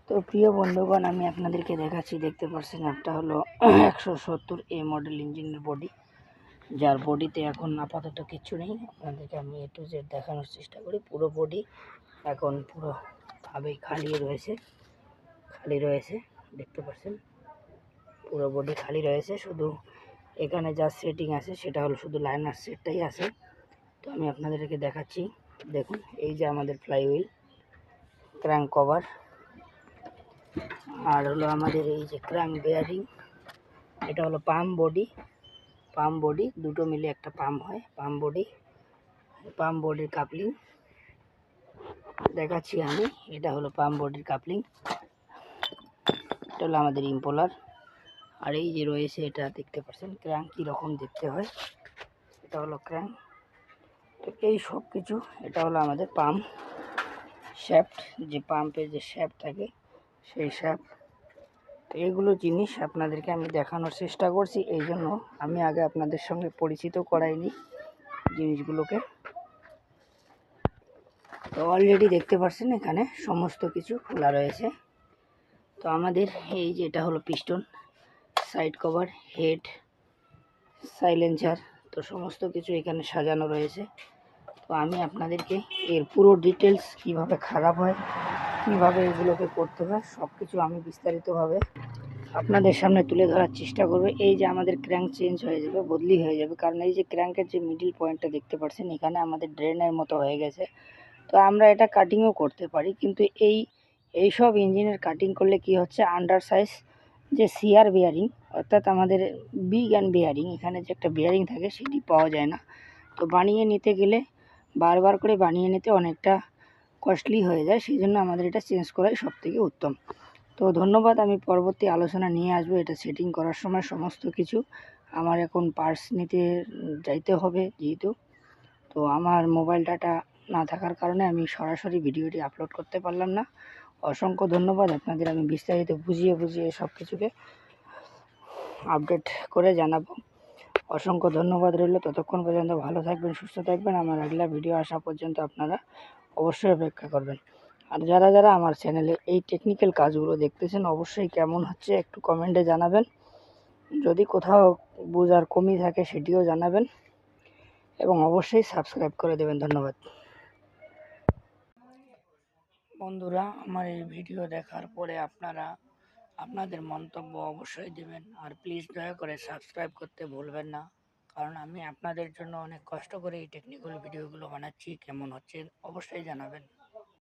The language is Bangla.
তো প্রিয় বন্ধুগণ, আমি আপনাদেরকে দেখাচ্ছি, দেখতে পাচ্ছেন একটা হলো 170 মডেল ইঞ্জিনের বডি, যার বডিতে এখন আপাতত কিচ্ছু নেই। আপনাদেরকে আমি A to Z দেখানোর চেষ্টা করি। পুরো বডি এখন পুরোভাবেই খালি রয়েছে, দেখতে পাচ্ছেন পুরো বডি খালি রয়েছে। শুধু এখানে যা সেটিং আছে সেটা হলো শুধু লাইনার সেটটাই আছে। তো আমি আপনাদেরকে দেখাচ্ছি, দেখুন এই যে আমাদের ফ্লাইহুইল, ক্র্যাঙ্ক কভার, আর হলো আমাদের এই যে ক্র্যাঙ্ক বেয়ারিং, এটা হলো পাম্প বডি দুটো মিলে একটা পাম্প হয়। পাম্প বডির কাপলিং দেখাচ্ছি আমি, এটা হলো পাম্প বডির কাপলিং, এটা হলো আমাদের ইম্পোলার। আর এই যে রয়েছে, এটা দেখতে পাচ্ছেন ক্র্যাঙ্ক কীরকম দেখতে হয়, এটা হলো ক্র্যাঙ্ক। তো এই সব কিছু, এটা হলো আমাদের পাম্প শ্যাফট, যে পাম্পের যে শ্যাফট থাকে সেই শ্যাফট। তো এগুলো জিনিস আপনাদেরকে আমি দেখানোর চেষ্টা করছি, এই জন্য আমি আগে আপনাদের সঙ্গে পরিচিত করাইনি জিনিসগুলোকে। তো অলরেডি দেখতে পাচ্ছেন এখানে সমস্ত কিছু খোলা রয়েছে। তো আমাদের এই যে এটা হলো piston, side cover, head, silencer, তো সমস্ত কিছু এখানে সাজানো রয়েছে। তো আমি আপনাদেরকে এর পুরো ডিটেলস, কিভাবে খারাপ হয়, কিভাবে এগুলোকে করতে হয়, সব কিছু আমি বিস্তারিতভাবে আপনাদের সামনে তুলে ধরার চেষ্টা করব। এই যে আমাদের ক্র্যাঙ্ক চেঞ্জ হয়ে যাবে, বদলি হয়ে যাবে, কারণ এই যে ক্র্যাঙ্কের যে মিডিল পয়েন্টটা দেখতে পাচ্ছেন এখানে আমাদের ড্রেনের মতো হয়ে গেছে। তো আমরা এটা কাটিংও করতে পারি, কিন্তু এই সব ইঞ্জিনের কাটিং করলে কি হচ্ছে, আন্ডার সাইজ যে সিআর বেয়ারিং, অর্থাৎ আমাদের বিগ অ্যান্ড বেয়ারিং, এখানে যে একটা বেয়ারিং থাকে সেটি পাওয়া যায় না। তো বানিয়ে নিতে গেলে বারবার করে বানিয়ে নিতে অনেকটা কস্টলি হয়ে যায়, সেই জন্য আমাদের এটা চেঞ্জ করাই সবথেকে উত্তম। তো ধন্যবাদ, আমি পরবর্তী আলোচনা নিয়ে আসবো এটা সেটিং করার সময় সমস্ত কিছু। আমার এখন পার্টস নিতে যাইতে হবে যেহেতু, তো আমার মোবাইল ডাটা না থাকার কারণে আমি সরাসরি ভিডিওটি আপলোড করতে পারলাম না। অসংখ্য ধন্যবাদ আপনাদের, আমি বিস্তারিত বুঝিয়ে সব কিছুকে আপডেট করে জানাবো। অসংখ্য ধন্যবাদ রইল, ততক্ষণ পর্যন্ত ভালো থাকবেন, সুস্থ থাকবেন। আমার আগলা ভিডিও আসা পর্যন্ত আপনারা অবশ্যই অপেক্ষা করবেন। আর যারা আমার চ্যানেলে এই টেকনিক্যাল কাজগুলো দেখতেছেন, অবশ্যই কেমন হচ্ছে একটু কমেন্টে জানাবেন। যদি কোথাও বোঝার কমি থাকে সেটিও জানাবেন, এবং অবশ্যই সাবস্ক্রাইব করে দেবেন। ধন্যবাদ বন্ধুরা, আমার এই ভিডিও দেখার পরে আপনারা আপনাদের মন্তব্য অবশ্যই দেবেন, আর প্লিজ দয়া করে সাবস্ক্রাইব করতে ভুলবেন না, কারণ আমি আপনাদের জন্য অনেক কষ্ট করে এই টেকনিক্যাল ভিডিওগুলো বানাচ্ছি। কেমন হচ্ছে অবশ্যই জানাবেন।